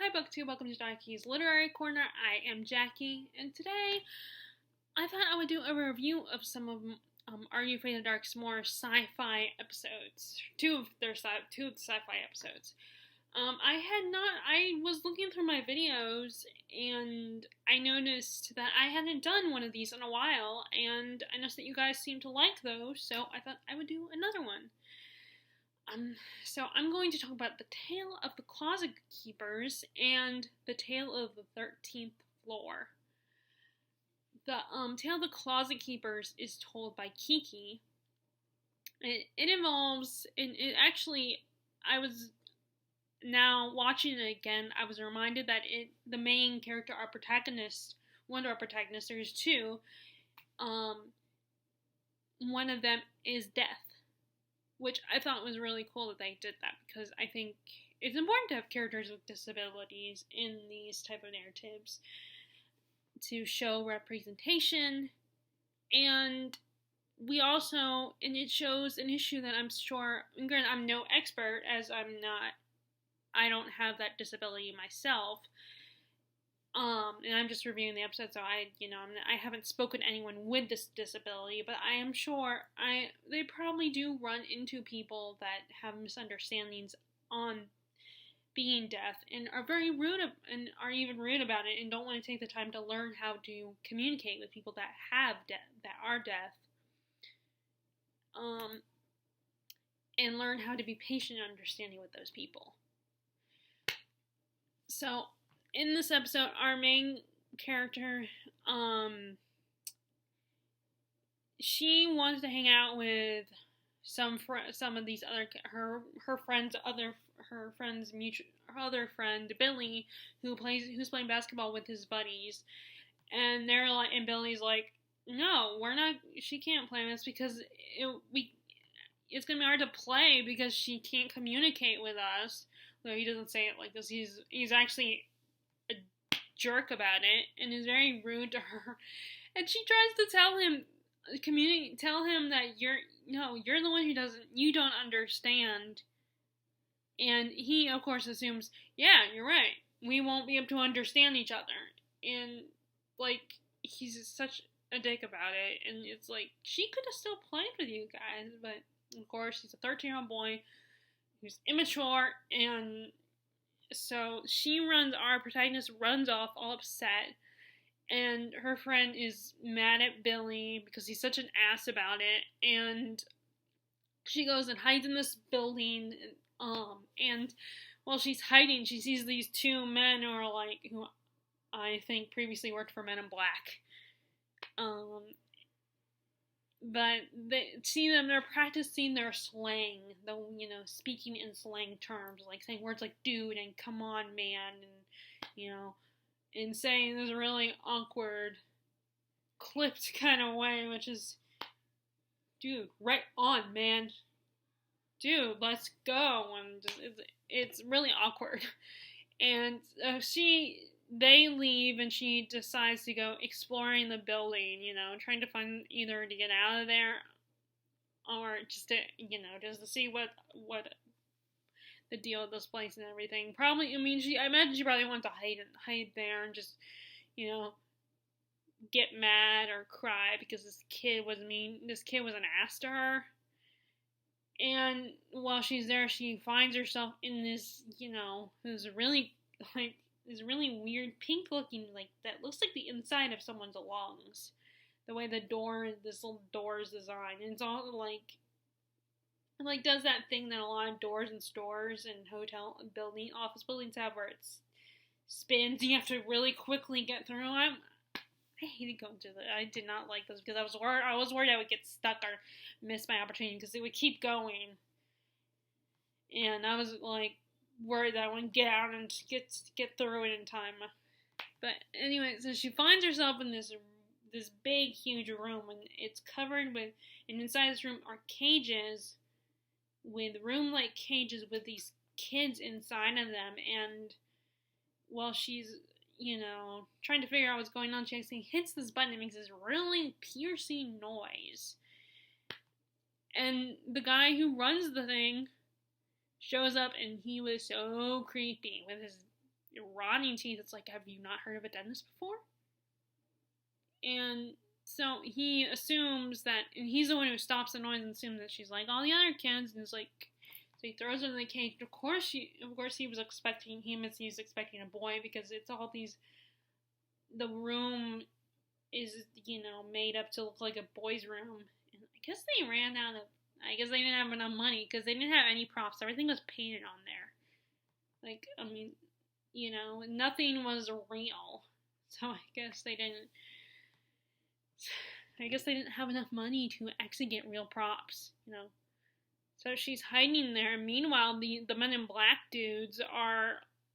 Hi BookTube, welcome to Jackie's Literary Corner. I am Jackie, and today I thought I would do a review of some of Are You Afraid of the Dark's more sci-fi episodes. Two of the sci-fi episodes. I was looking through my videos, and I noticed that I hadn't done one of these in a while, and I noticed that you guys seem to like those, so I thought I would do another one. So I'm going to talk about The Tale of the Closet Keepers and The Tale of the 13th Floor. The Tale of the Closet Keepers is told by Kiki. It involves, I was now watching it again, I was reminded that the main character, one of our protagonists, there's two, one of them is Death. Which I thought was really cool that they did that, because I think it's important to have characters with disabilities in these type of narratives to show representation, and it shows an issue that I'm sure, granted I'm no expert, as I don't have that disability myself, and I'm just reviewing the episode, so I haven't spoken to anyone with this disability, but I am sure they probably do run into people that have misunderstandings on being deaf and are very rude and are even rude about it and don't want to take the time to learn how to communicate with people that are deaf, and learn how to be patient and understanding with those people. So in this episode, our main character, she wants to hang out with some of these other her other friend Billy, who's playing basketball with his buddies, and Billy's like, no, we're not. She can't play with us because it's gonna be hard to play because she can't communicate with us. Though he doesn't say it like this, he's actually a jerk about it and is very rude to her, and she tries to tell him that you're the one you don't understand, and he of course assumes, yeah, you're right, we won't be able to understand each other, and he's such a dick about it, and it's like, she could have still played with you guys, but of course he's a 13-year-old boy who's immature, and so our protagonist runs off all upset, and her friend is mad at Billy because he's such an ass about it, and she goes and hides in this building, and while she's hiding, she sees these two men who I think previously worked for Men in Black, but they're practicing their slang, speaking in slang terms, like saying words like dude and come on man, and and saying this really awkward, clipped kind of way, which is, dude, right on, man, dude, let's go, and it's really awkward, and they leave, and she decides to go exploring the building, trying to find either to get out of there or just to see what the deal with this place and everything. Probably, I imagine she probably wants to hide there and just, get mad or cry because this kid was an ass to her. And while she's there, she finds herself in this, this really weird pink looking, that looks like the inside of someone's lungs. The way this little door is designed. And it's all does that thing that a lot of doors in stores and office buildings have, where it spins. You have to really quickly get through. I hated going through that. I did not like this because I was worried I would get stuck or miss my opportunity because it would keep going. And I was worried that I wouldn't get out and get through it in time. But anyway, so she finds herself in this big, huge room, and it's covered with, and inside this room are cages, room-like cages with these kids inside of them, and while she's, trying to figure out what's going on, she actually hits this button and makes this really piercing noise. And the guy who runs the thing shows up, and he was so creepy with his rotting teeth. It's like, have you not heard of a dentist before? And so he assumes that, and he's the one who stops the noise and assumes that she's like all the other kids, and is like, so he throws her in the cage. Of course he was expecting he's expecting a boy, because it's all these, the room is, made up to look like a boy's room. And I guess they didn't have enough money, because they didn't have any props. Everything was painted on there. Like, I mean, nothing was real. So I guess they didn't have enough money to actually get real props, So she's hiding there. Meanwhile, the Men in Black dudes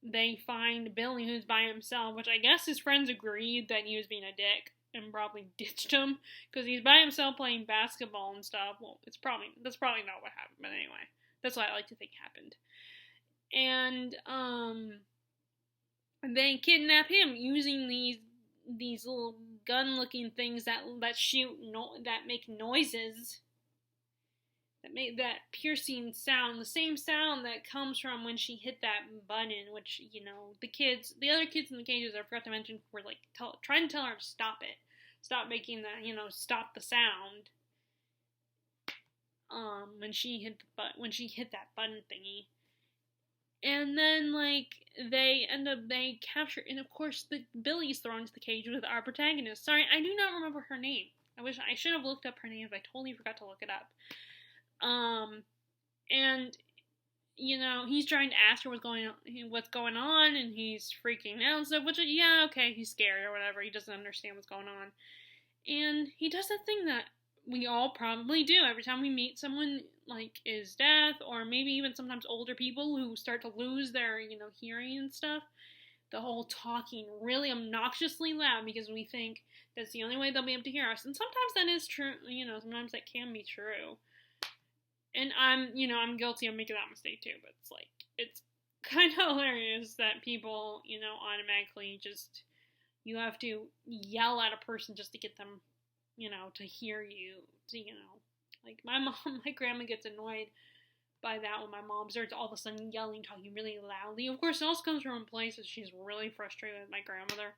they find Billy, who's by himself, which I guess his friends agreed that he was being a dick and probably ditched him, because he's by himself playing basketball and stuff. Well, that's probably not what happened, but anyway, that's what I like to think happened. And they kidnap him using these little gun-looking things that make noises, that make that piercing sound, the same sound that comes from when she hit that button, which, the other kids in the cages, I forgot to mention, were like trying to tell her to stop it. Stop making that, stop the sound. When she hit that button thingy. And then, they capture, and of course, Billy's thrown into the cage with our protagonist. Sorry, I do not remember her name. I should have looked up her name, but I totally forgot to look it up. And, he's trying to ask her what's going on, and he's freaking out and stuff, which, yeah, okay, he's scared or whatever, he doesn't understand what's going on. And he does that thing that we all probably do every time we meet someone, like, is deaf, or maybe even sometimes older people who start to lose their, hearing and stuff. The whole talking really obnoxiously loud, because we think that's the only way they'll be able to hear us. And sometimes that is true, sometimes that can be true. And I'm guilty of making that mistake too, but it's kind of hilarious that people, automatically just, you have to yell at a person just to get them, to hear you, like my grandma gets annoyed by that when my mom starts all of a sudden yelling, talking really loudly. Of course, it also comes from a place that she's really frustrated with my grandmother,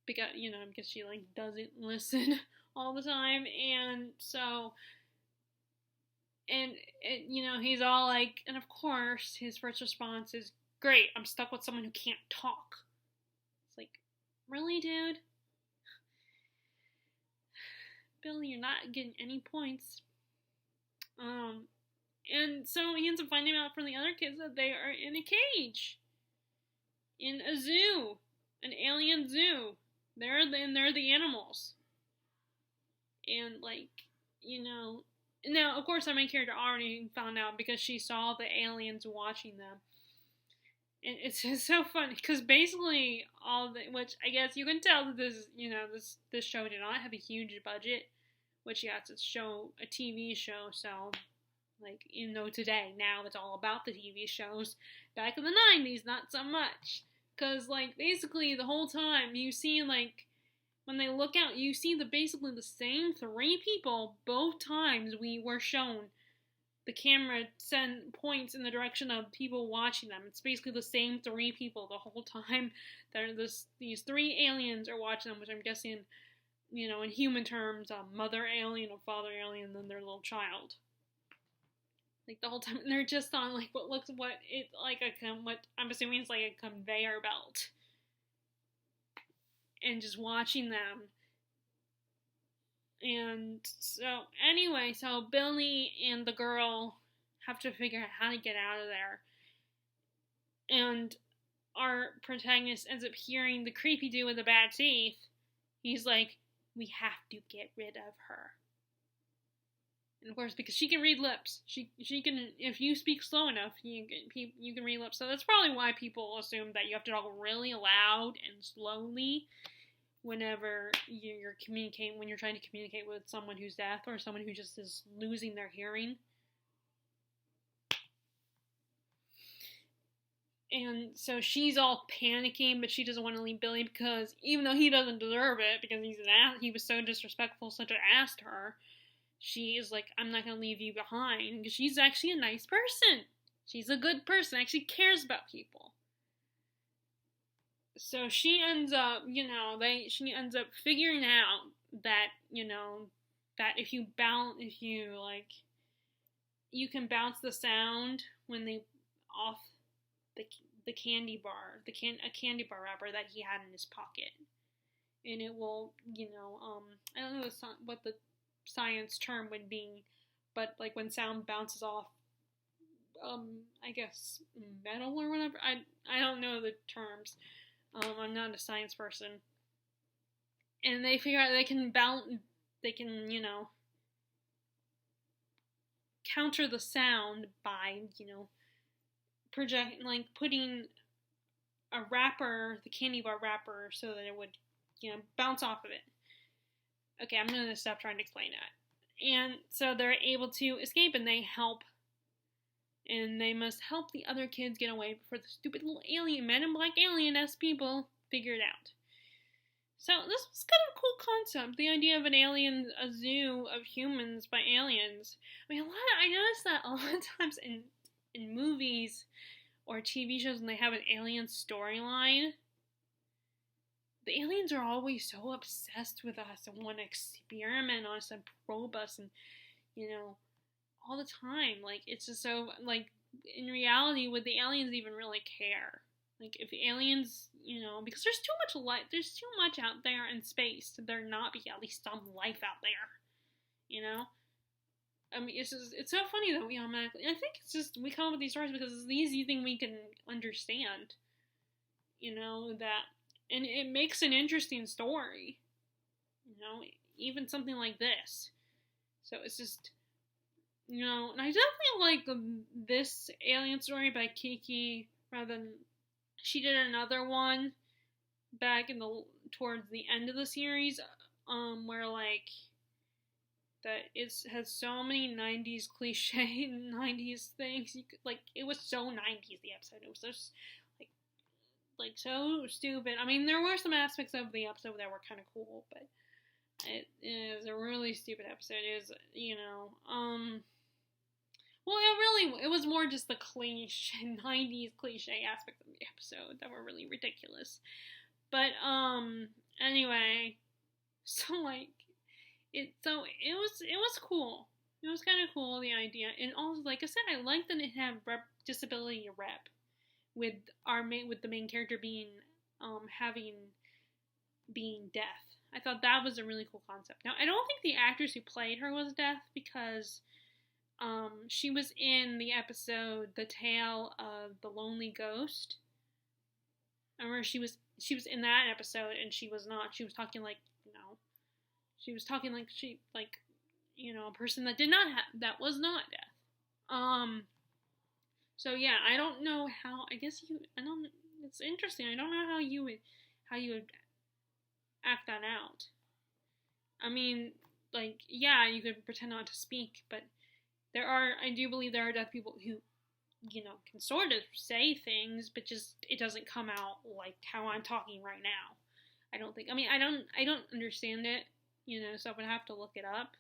because she, doesn't listen all the time, and so, and he's all like, and of course, his first response is, great, I'm stuck with someone who can't talk. It's like, really, dude? Billy, you're not getting any points. And so he ends up finding out from the other kids that they are in a cage. In a zoo. An alien zoo. They're the animals. And, now, of course, our main character already found out because she saw the aliens watching them. And it's just so funny, because basically which I guess you can tell that this show did not have a huge budget, which you have to show a TV show, so, today, now it's all about the TV shows. Back in the 90s, not so much. Because, basically the whole time, you see, when they look out, you see basically the same three people both times we were shown. The camera points in the direction of people watching them. It's basically the same three people the whole time. These three aliens are watching them, which I'm guessing, in human terms, a mother alien, a father alien, and then their little child. The whole time, and they're just on, what I'm assuming is a conveyor belt. And just watching them. And so, anyway, Billy and the girl have to figure out how to get out of there. And our protagonist ends up hearing the creepy dude with the bad teeth. He's like, we have to get rid of her. And of course, because she can read lips. She can, if you speak slow enough, you can read lips. So that's probably why people assume that you have to talk really loud and slowly whenever you're communicating, when you're trying to communicate with someone who's deaf or someone who just is losing their hearing. And so she's all panicking, but she doesn't want to leave Billy because even though he doesn't deserve it, because he was so disrespectful, such an ass to her, she is like, I'm not going to leave you behind, because she's actually a nice person. She's a good person, actually cares about people. So she ends up, she ends up figuring out that, that if you you can bounce the sound when they off the candy bar, a candy bar wrapper that he had in his pocket, and it will, I don't know what the science term would be, but like when sound bounces off, I guess metal or whatever. I don't know the terms. I'm not a science person, and they figure out they can counter the sound by putting a wrapper, the candy bar wrapper, so that it would, bounce off of it. Okay, I'm gonna stop trying to explain that. And so they're able to escape, and they must help the other kids get away before the stupid little men in black alien-esque people figure it out. So this was kind of a cool concept, the idea of a zoo of humans by aliens. I mean, I noticed that a lot of times in movies or TV shows when they have an alien storyline, the aliens are always so obsessed with us and want to experiment on us and probe us and, all the time. Like, it's just so, like, in reality, would the aliens even really care? Like, if aliens, because there's too much light, there's too much out there in space to there not be at least some life out there, I mean, it's so funny that we automatically, I think it's just, we come up with these stories because it's the easy thing we can understand, that, and it makes an interesting story, even something like this. So it's just, and I definitely like this alien story by Kiki rather than, she did another one back towards the end of the series, where like, that it has so many 90s cliche 90s things. You could, like, it was so 90s, the episode. It was just like so stupid. I mean, there were some aspects of the episode that were kind of cool, but it is a really stupid episode. It is, well, it was more just the cliche 90s cliche aspects of the episode that were really ridiculous. But anyway, so like it was cool. It was kind of cool, the idea, and also, like I said, I like that it had disability rep with the main character being deaf. I thought that was a really cool concept. Now, I don't think the actress who played her was deaf, because she was in the episode The Tale of the Lonely Ghost. I remember she was in that episode, and she was not. She was talking like, she was talking like a person that that was not deaf. So yeah, I don't know how. It's interesting. I don't know how you would act that out. I mean, like, yeah, you could pretend not to speak, but I do believe there are deaf people who, can sort of say things, but just, it doesn't come out like how I'm talking right now. I don't understand it, so I would have to look it up.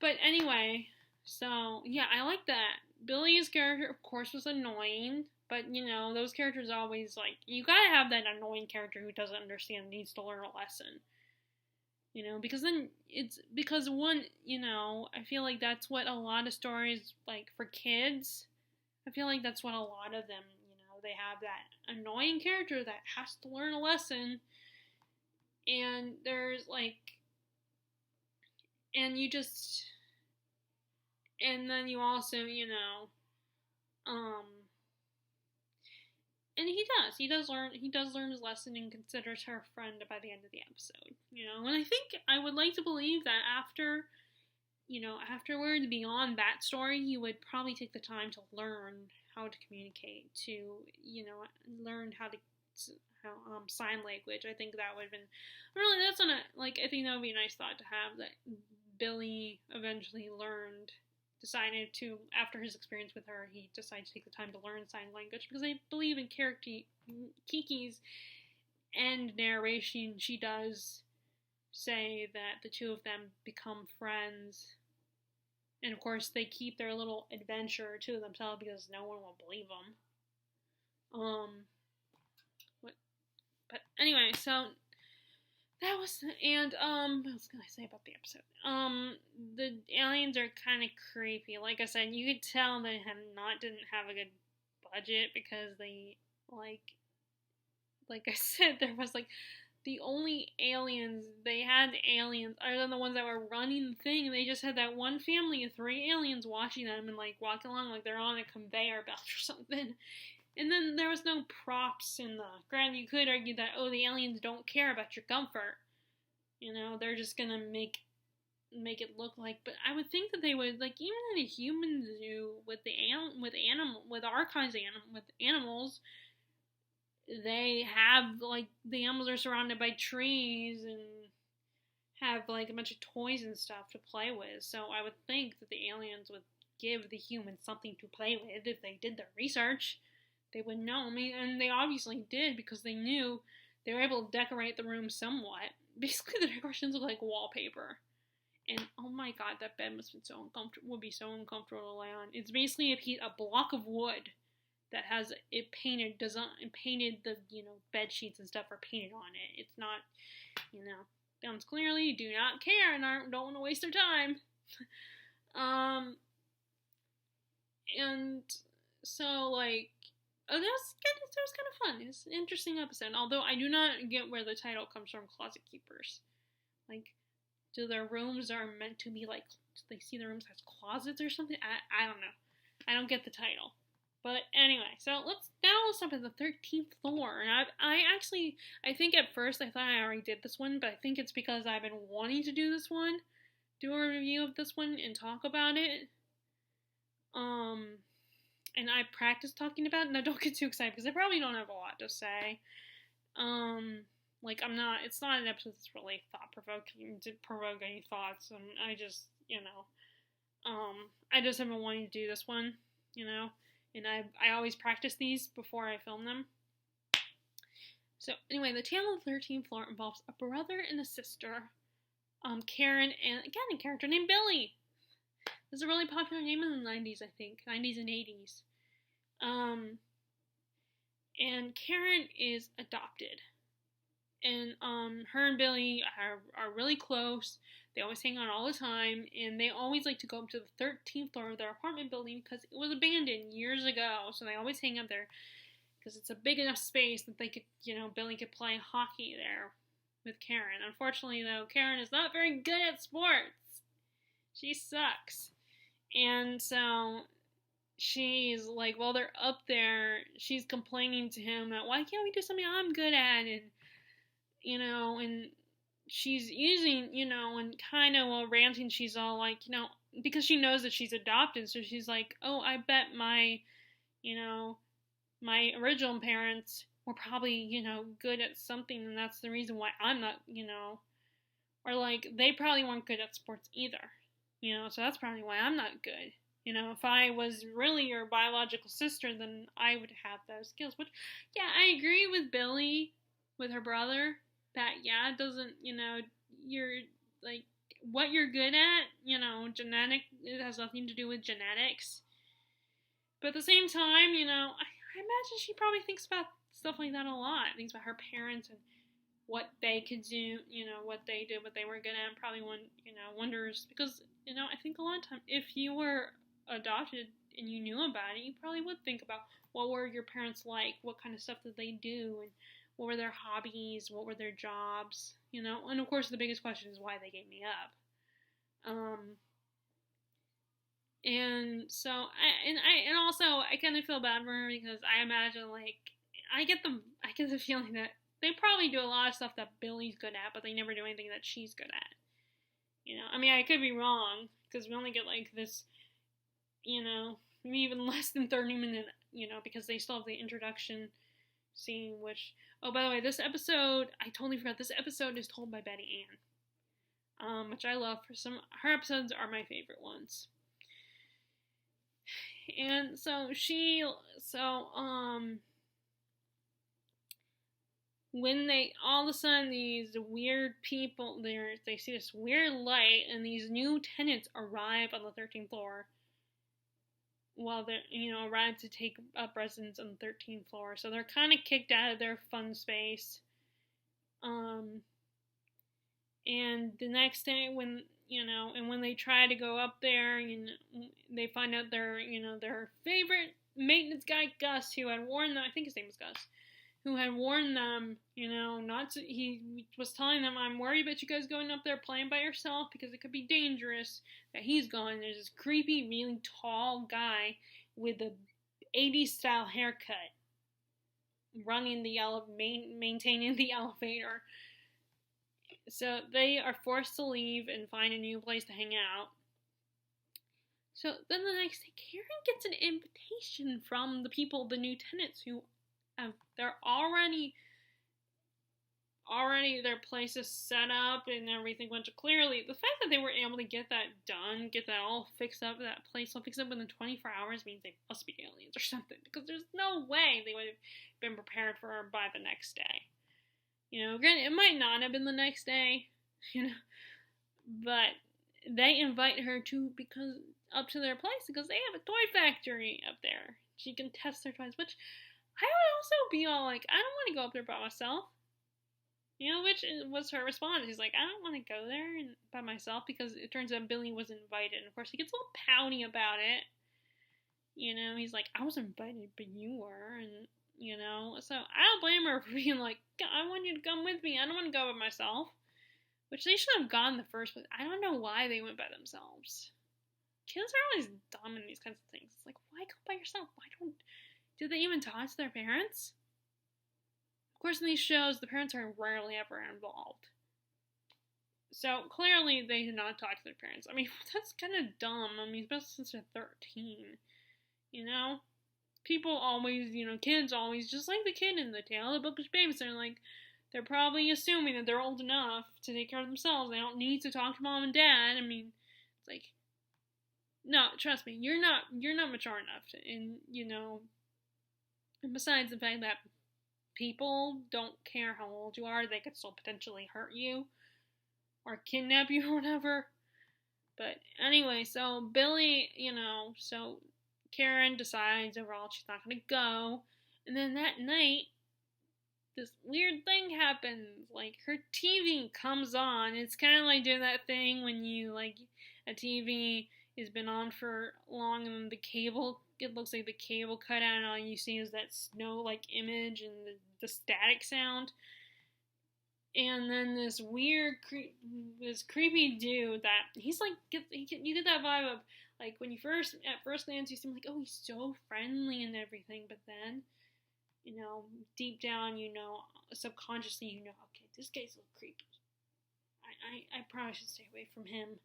But anyway, so, yeah, I like that. Billy's character, of course, was annoying, but, those characters always, like, you gotta have that annoying character who doesn't understand, needs to learn a lesson. Because then I feel like that's what a lot of stories, like, for kids, I feel like that's what a lot of them, they have that annoying character that has to learn a lesson, and there's, like, and then you also, and he does learn his lesson and considers her a friend by the end of the episode, and I think, I would like to believe that afterwards, beyond that story, he would probably take the time to learn how to communicate, to, learn how sign language. I think that would have been, really, I think that would be a nice thought to have, that Billy eventually decided to, after his experience with her, he decided to take the time to learn sign language, because I believe in Kiki's end narration, she does say that the two of them become friends And of course, they keep their little adventure to themselves because no one will believe them. What? But anyway, so that was, and what else can I say about the episode? The aliens are kind of creepy. Like I said, you could tell they didn't have a good budget because they like I said, there was the only aliens they had other than the ones that were running the thing. They just had that one family of 3 aliens watching them and walking along like they're on a conveyor belt or something. And then there was no props in the. Granted, you could argue that the aliens don't care about your comfort. They're just gonna make it look like. But I would think that they would even at a human zoo with our kinds of animals. They have the animals are surrounded by trees and have a bunch of toys and stuff to play with. So I would think that the aliens would give the humans something to play with if they did their research. They would know. I mean, and they obviously did because they knew they were able to decorate the room somewhat. Basically, the decorations look like wallpaper. And oh my god, that bed must have been so uncomfortable. Would be so uncomfortable to lay on. It's basically a block of wood that has it painted the bed sheets and stuff are painted on it. It's not sounds clearly do not care and don't want to waste their time. And so that was kind of fun. It's an interesting episode. Although I do not get where the title comes from, Closet Keepers. Do their rooms are meant to be do they see their rooms as closets or something? I don't know. I don't get the title. But anyway, so let's talk about the 13th floor. And I think at first I thought I already did this one, but I think it's because I've been wanting to do this one, do a review of this one and talk about it. And I practiced talking about it. Now don't get too excited because I probably don't have a lot to say. It's not an episode that's really thought-provoking to provoke any thoughts. And I just, I just have been wanting to do this one, And I always practice these before I film them. So anyway, the tale of the 13th floor involves a brother and a sister, Karen, and again a character named Billy. This is a really popular name in the 90s, I think, 90s and 80s. And Karen is adopted, and her and Billy are really close. They always hang out all the time, and they always like to go up to the 13th floor of their apartment building because it was abandoned years ago. So they always hang out there because it's a big enough space that they could, Billy could play hockey there with Karen. Unfortunately, though, Karen is not very good at sports. She sucks. And so she's while they're up there, she's complaining to him that, why can't we do something I'm good at? And she's using, and kind of while ranting, she's all because she knows that she's adopted, so she's like, oh, I bet my original parents were probably, good at something, and that's the reason why I'm not, or they probably weren't good at sports either, so that's probably why I'm not good. If I was really your biological sister, then I would have those skills. Which, yeah, I agree with Billy, with her brother, that, yeah, it doesn't, you're, what you're good at, it has nothing to do with genetics. But at the same time, I imagine she probably thinks about stuff like that a lot. Thinks about her parents and what they could do, what they did, what they were good at, and probably wonders, because, I think a lot of times, if you were adopted and you knew about it, you probably would think about what were your parents like, what kind of stuff did they do, and what were their hobbies, what were their jobs, and of course the biggest question is why they gave me up. And so I kind of feel bad for her because I imagine I get the feeling that they probably do a lot of stuff that Billy's good at, but they never do anything that she's good at. I mean, I could be wrong because we only get this, maybe even less than 30 minutes, because they still have the introduction scene, which, oh, by the way, this episode, I totally forgot, this episode is told by Betty Ann, which I love. Her episodes are my favorite ones. And so when they all of a sudden these weird people they see this weird light and these new tenants arrive on the 13th floor while they're arrive to take up residence on the 13th floor, so they're kind of kicked out of their fun space. And the next day when when they try to go up there, they find out their favorite maintenance guy Gus, who had warned them, I think his name was Gus, who had warned them, not to, he was telling them, I'm worried about you guys going up there playing by yourself because it could be dangerous, that he's gone. There's this creepy, really tall guy with a 80s style haircut running the maintaining the elevator. So they are forced to leave and find a new place to hang out. So then the next day, Karen gets an invitation from the people, the new tenants, who they're already their place is set up and everything went to clearly. The fact that they were able to get that done, get that all fixed up, that place all fixed up within 24 hours means they must be aliens or something, because there's no way they would have been prepared for her by the next day. Granted, it might not have been the next day, but they invite her up to their place because they have a toy factory up there. She can test their toys, which I would also be all like, I don't want to go up there by myself. Which was her response. He's like, I don't want to go there by myself, because it turns out Billy was invited. And of course, he gets a little pouty about it. He's like, I was invited, but you were. And, so I don't blame her for being like, I want you to come with me. I don't want to go by myself. Which they should have gone in the first place. I don't know why they went by themselves. Kids are always dumb in these kinds of things. It's like, why go by yourself? Did they even talk to their parents? Of course, in these shows, the parents are rarely ever involved. So, clearly, they did not talk to their parents. I mean, that's kind of dumb. I mean, especially since they're 13. People always, kids always, just like the kid in the Tale of the Bookish Babysitter, like, they're probably assuming that they're old enough to take care of themselves. They don't need to talk to mom and dad. I mean, it's like, no, trust me, you're not mature enough to, and besides the fact that people don't care how old you are, they could still potentially hurt you or kidnap you or whatever. But anyway, so Billy, so Karen decides overall she's not going to go. And then that night, this weird thing happens. Like, her TV comes on. It's kind of like doing that thing when you, like, a TV has been on for long and the cable, it looks like the cable cut out and all you see is that snow-like image and the static sound. And then this weird, this creepy dude that, he's like, you get that vibe of, like, when you at first glance, you seem like, oh, he's so friendly and everything, but then, deep down, subconsciously, okay, this guy's a little creepy. I probably should stay away from him.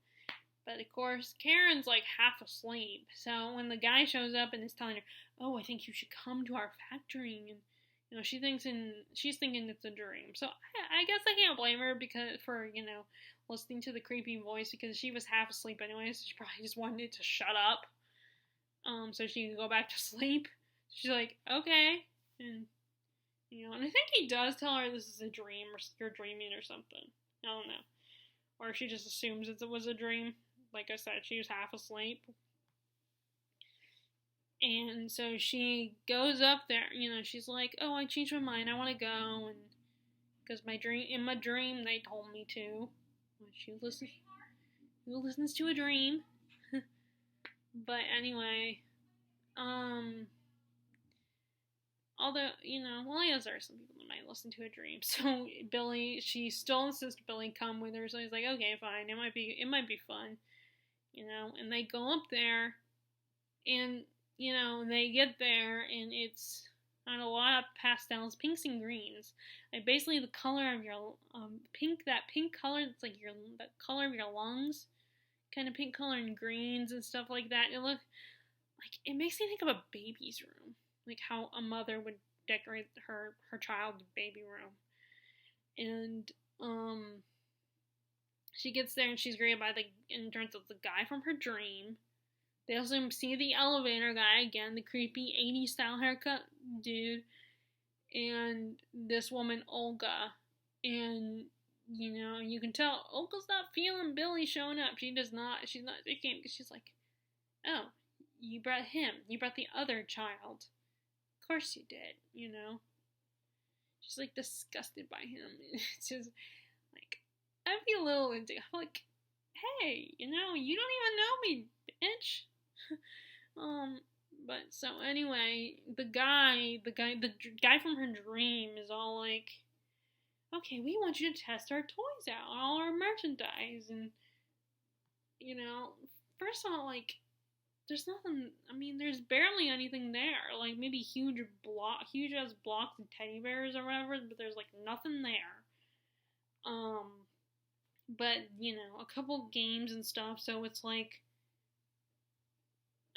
But, of course, Karen's, like, half asleep. So when the guy shows up and is telling her, oh, I think you should come to our factory, and, she's thinking it's a dream. So I guess I can't blame her for listening to the creepy voice, because she was half asleep anyway, so she probably just wanted to shut up, so she could go back to sleep. She's like, okay, and, and I think he does tell her this is a dream, or you're dreaming or something. I don't know. Or she just assumes it was a dream. Like I said, she was half asleep. And so she goes up there, she's like, oh, I changed my mind, I want to go, and because in my dream, they told me to. Who listens to a dream? But anyway, although, I guess there are some people that might listen to a dream. So she still insists Billy come with her, so he's like, okay, fine, it might be fun, and they go up there, and, they get there, and it's on a lot of pastels, pinks and greens. Like, basically the color of your, that pink color that's like the color of your lungs, kind of pink color and greens and stuff like that. It makes me think of a baby's room. Like how a mother would decorate her child's baby room. And, she gets there and she's greeted by in terms of the guy from her dream. They also see the elevator guy again, the creepy 80s style haircut dude. and this woman Olga, and you can tell Olga's not feeling Billy showing up. She does not. She's not. She can't. She's like, oh, you brought him. You brought the other child. Of course you did. She's like disgusted by him. It's just like I feel a little indignant. I'm like, hey, you don't even know me, bitch. But so anyway, the guy from her dream is all like, okay, we want you to test our toys out, all our merchandise, and first of all, like, there's nothing. I mean, there's barely anything there. Like maybe huge ass blocks and teddy bears or whatever, but there's like nothing there. But a couple games and stuff. So it's like,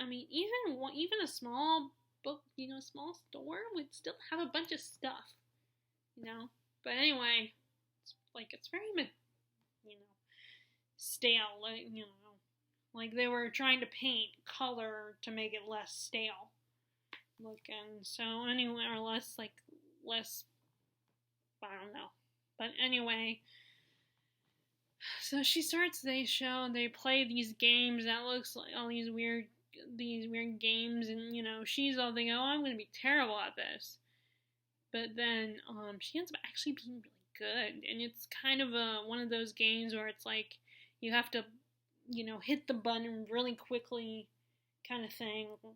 I mean, even a small book, small store would still have a bunch of stuff, But anyway, it's very, stale, like they were trying to paint color to make it less stale looking. So anyway, or less, I don't know. But anyway, so they play these games that looks like all these weird games, and she's all thinking, oh, I'm going to be terrible at this. But then she ends up actually being really good, and it's kind of one of those games where it's like you have to hit the button really quickly kind of thing and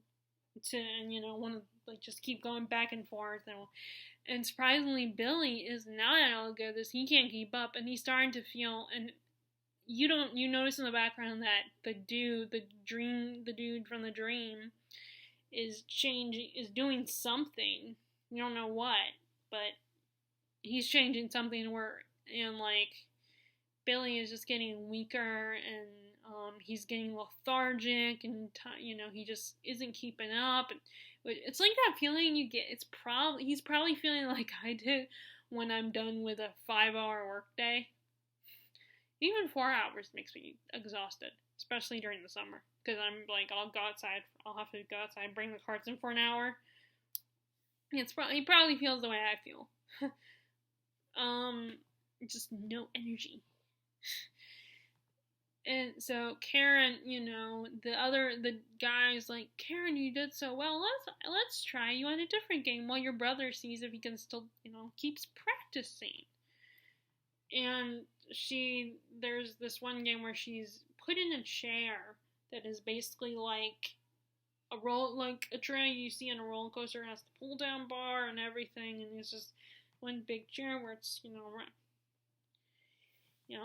want to just keep going back and forth, and surprisingly Billy is not at all good at this. He can't keep up, and he's starting to feel, and you notice in the background that the dude from the dream is doing something. You don't know what, but he's changing something and Billy is just getting weaker, and he's getting lethargic, and he just isn't keeping up. And it's like that feeling you get. He's probably feeling like I did when I'm done with a 5-hour workday. Even 4 hours makes me exhausted, especially during the summer, because I'm like, I'll have to go outside and bring the carts in for an hour. He probably feels the way I feel. Just no energy. And so Karen, the guy's like, Karen, you did so well. Let's try you on a different game while your brother sees if he can still, keeps practicing. And there's this one game where she's put in a chair that is basically like a tray you see in a roller coaster. It has the pull down bar and everything, and it's just one big chair where it's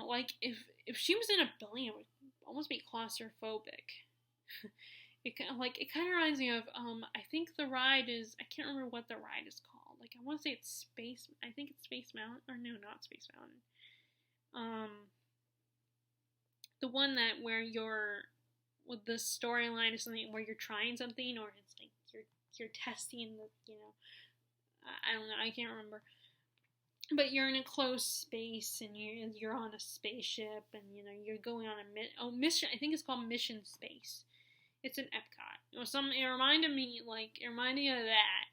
like if she was in a building, it would almost be claustrophobic. It kind of reminds me of I think the ride is, I can't remember what the ride is called. Like I want to say it's Space. I think it's Space Mountain, or no, not Space Mountain. The one where you're with the storyline is something where you're trying something, or it's like you're testing the I don't know, I can't remember. But you're in a closed space, and you're on a spaceship, and you're going on a mission. I think it's called Mission Space. It's in Epcot. It reminded me of that.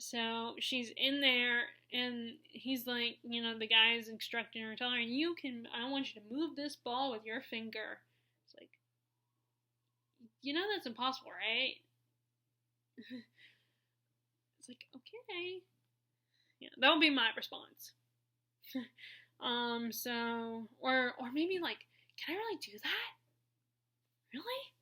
So she's in there, and he's like, the guy's instructing her, telling her, I want you to move this ball with your finger. It's like, that's impossible, right? It's like, okay. Yeah, that would be my response. So, or maybe like, can I really do that? Really?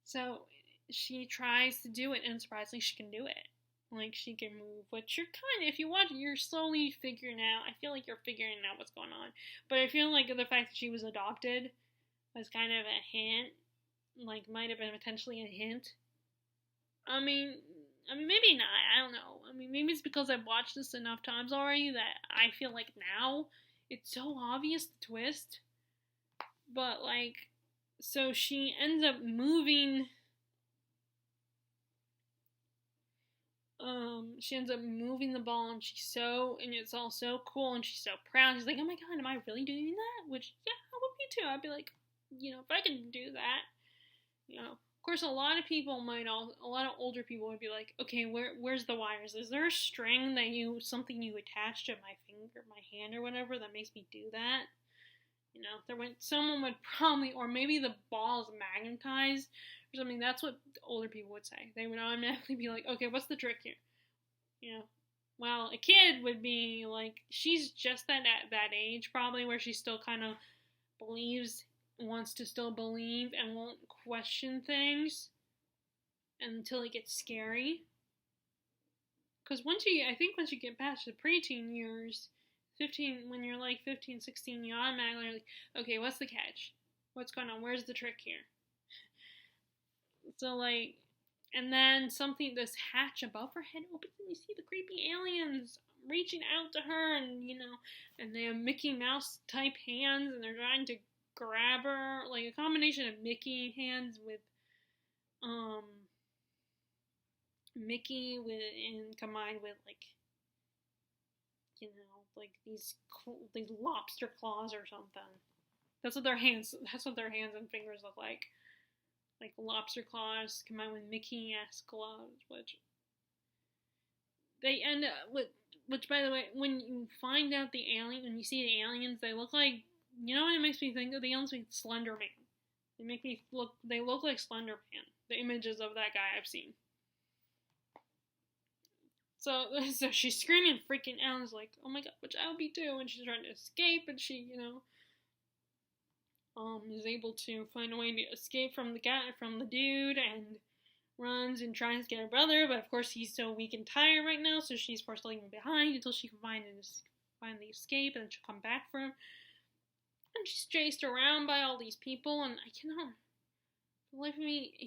So she tries to do it, and surprisingly, she can do it. Like, she can move, which if you watch it, you're slowly figuring out. I feel like you're figuring out what's going on. But I feel like the fact that she was adopted was kind of a hint. Like, might have been potentially a hint. I mean, maybe not. I don't know. I mean, maybe it's because I've watched this enough times already that I feel like now it's so obvious, the twist. But, so she ends up moving. She ends up moving the ball, and it's all so cool, and she's so proud. She's like, oh my god, am I really doing that? Which, yeah, I would be too. I'd be like, if I could do that, Of course, a lot of older people would be like, okay, where's the wires? Is there a string something you attach to my finger, my hand, or whatever that makes me do that? You know, someone would probably, or maybe the ball is magnetized or something. That's what older people would say. They would automatically be like, okay, what's the trick here? You know, well, a kid would be like, she's just at that age probably where she still kind of wants to still believe and won't question things until it gets scary. Because I think once you get past the preteen years, 15, when you're like 15, 16, you automatically like, okay, what's the catch? What's going on? Where's the trick here? So, like, and then this hatch above her head opens and you see the creepy aliens reaching out to her, and, you know, and they have Mickey Mouse type hands, and they're trying to grab her, like a combination of Mickey hands with, and combined with, like, you know, like these lobster claws or something. That's what their hands and fingers look like lobster claws combined with Mickey-esque claws, which they end up with. Which, by the way, when you find out when you see the aliens, they look like, you know what it makes me think of? They almost like Slender Man. They look like Slender Man. The images of that guy I've seen. So she's screaming, freaking out, is like, oh my god, what shall we do? And she's trying to escape, and she, you know, is able to find a way to escape from the dude, and runs and tries to get her brother, but of course he's so weak and tired right now, so she's forced to leave him behind until she can find the escape, and then she'll come back for him. And she's chased around by all these people, and I cannot, for the life of me, I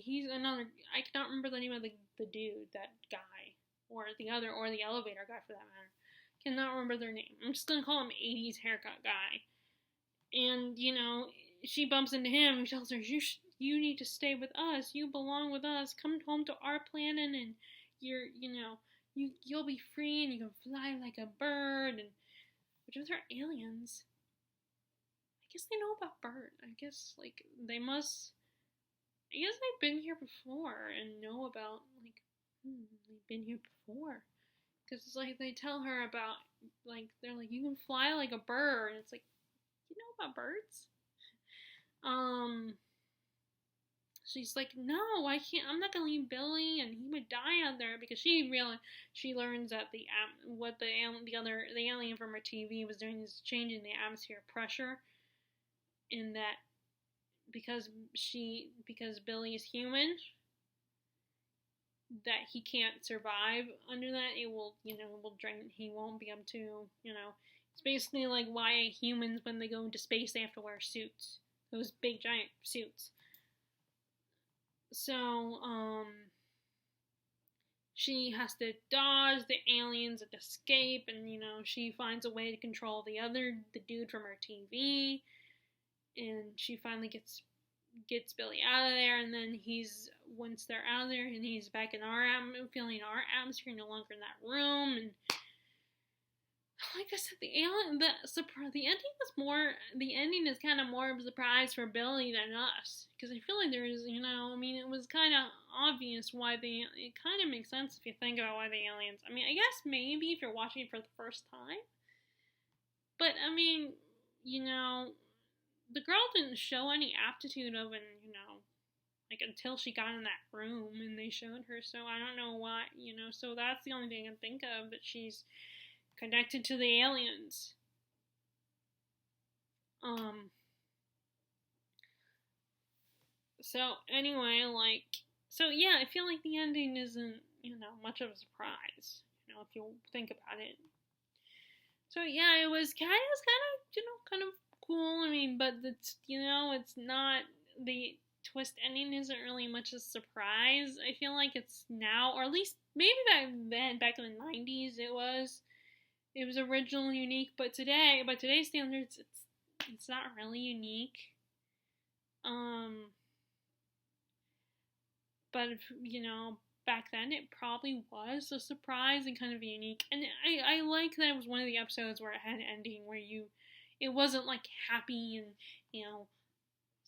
cannot remember the name of the dude, that guy, or the elevator guy for that matter. Cannot remember their name. I'm just gonna call him 80s haircut guy. And, you know, she bumps into him and tells her, you need to stay with us. You belong with us. Come home to our planet, and you'll be free, and you can fly like a bird. And which if they're aliens, I guess they know about birds. I guess they've been here before and know about they've been here before. Because it's like they tell her about, like, they're like, you can fly like a bird, and it's like, you know about birds? She's like, no, I can't. I'm not gonna leave Billy, and he would die out there, because she learns that the alien from her TV was doing is changing the atmosphere pressure, in that because Billy is human, that he can't survive under that. It will drain. He won't be able to, It's basically like why humans, when they go into space, they have to wear suits. Those big giant suits. So, she has to dodge the aliens and escape, and, she finds a way to control the dude from her TV, and she finally gets Billy out of there, and then once they're out of there, and he's back in feeling our atmosphere, no longer in that room, and like I said, the ending is kind of more of a surprise for Billy than us, because I feel like it was kind of obvious why it kind of makes sense if you think about why the aliens, I guess maybe if you're watching it for the first time, but the girl didn't show any aptitude of until she got in that room and they showed her, so I don't know why, so that's the only thing I can think of, that she's connected to the aliens. So anyway, I feel like the ending isn't, much of a surprise, if you think about it. So yeah, it was kind of cool. But it's not, the twist ending isn't really much of a surprise. I feel like it's now, or at least maybe back in the 90s, it was original, unique, but by today's standards, it's not really unique. But back then it probably was a surprise and kind of unique. And I like that it was one of the episodes where it had an ending where it wasn't like happy and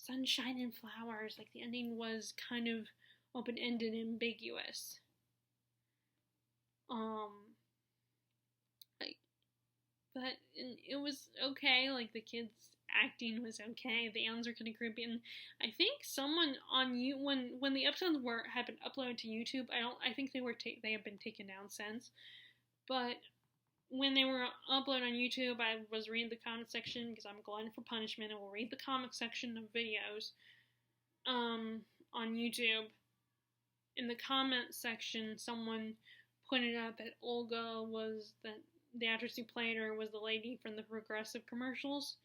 sunshine and flowers. Like, the ending was kind of open-ended and ambiguous. Like, but it was okay. Like, the kids' acting was okay. The aliens were kind of creepy, and I think someone on you when the episodes had been uploaded to YouTube, I think they have been taken down since, but when they were uploaded on YouTube, I was reading the comment section because I'm glutton for punishment, and will read the comment section of videos on YouTube. In the comment section, someone pointed out that the actress who played her was the lady from the Progressive commercials,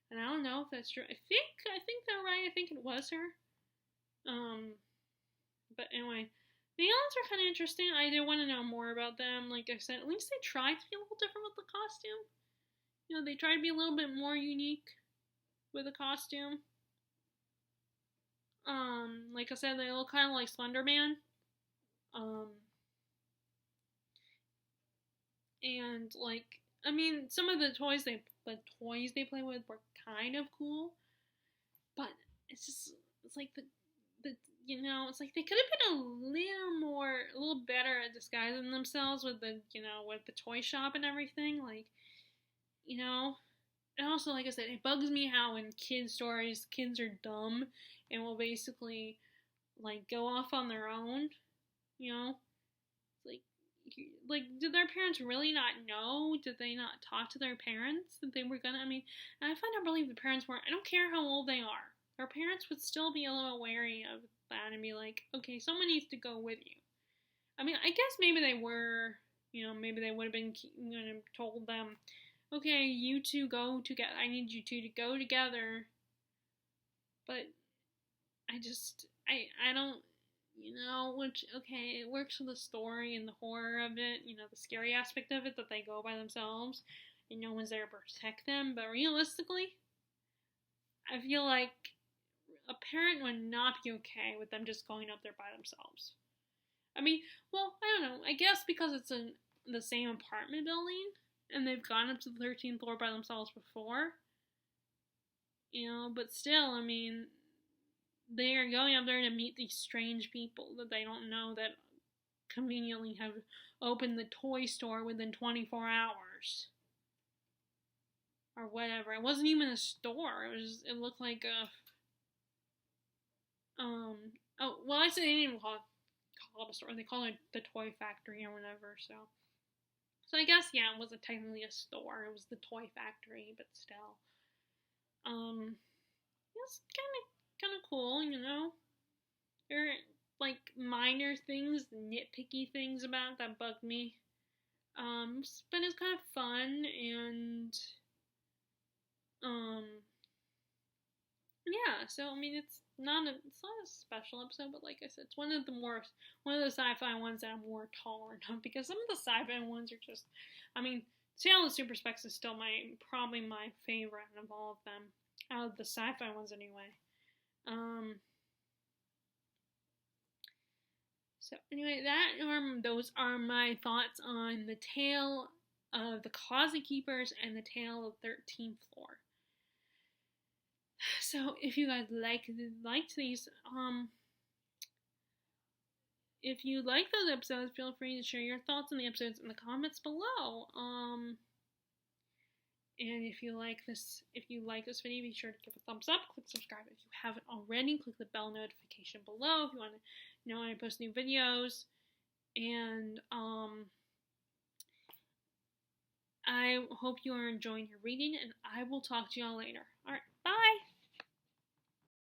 and I don't know if that's true. I think they're right. I think it was her. But anyway. The aliens are kind of interesting. I do want to know more about them. Like I said, at least they tried to be a little different with the costume. You know, they tried to be a little bit more unique with the costume. Like I said, they look kind of like Slender Man. And like, I mean, some of the toys they play with were kind of cool, but it's like it's like they could have been a little better at disguising themselves with the toy shop and everything. Like, and also, like I said, it bugs me how in kids' stories, kids are dumb and will basically, like, go off on their own, Like, did their parents really not know? Did they not talk to their parents that they were gonna, and I find out believe the parents weren't, I don't care how old they are. Their parents would still be a little wary of that and be like, okay, someone needs to go with you. I guess maybe they were, maybe they would have been, told them, okay, you two go together. I need you two to go together. But I don't, okay, it works for the story and the horror of it, the scary aspect of it, that they go by themselves and no one's there to protect them. But realistically, I feel like a parent would not be okay with them just going up there by themselves. I don't know. I guess because it's in the same apartment building and they've gone up to the 13th floor by themselves before. But still, they are going up there to meet these strange people that they don't know that conveniently have opened the toy store within 24 hours. Or whatever. It wasn't even a store. It looked like a I said they didn't even call it a store. They call it the toy factory or whatever, so I guess, yeah, it wasn't technically a store. It was the toy factory, but still. It's kind of cool, There are, like, minor things, nitpicky things about it that bug me. But it's kind of fun, and, yeah, so, it's not a special episode, but like I said, it's one of the sci-fi ones that I'm more tolerant of, because some of the sci-fi ones are just, Tale of Super Specs is still probably my favorite of all of them, out of the sci-fi ones anyway. So anyway, those are my thoughts on the Tale of the Closet Keepers and the Tale of 13th Floor. So if you guys liked these, if you like those episodes, feel free to share your thoughts on the episodes in the comments below. And if you like this video, be sure to give a thumbs up, click subscribe if you haven't already, click the bell notification below if you want to know when I post new videos, and I hope you are enjoying your reading, and I will talk to y'all later. Alright, bye!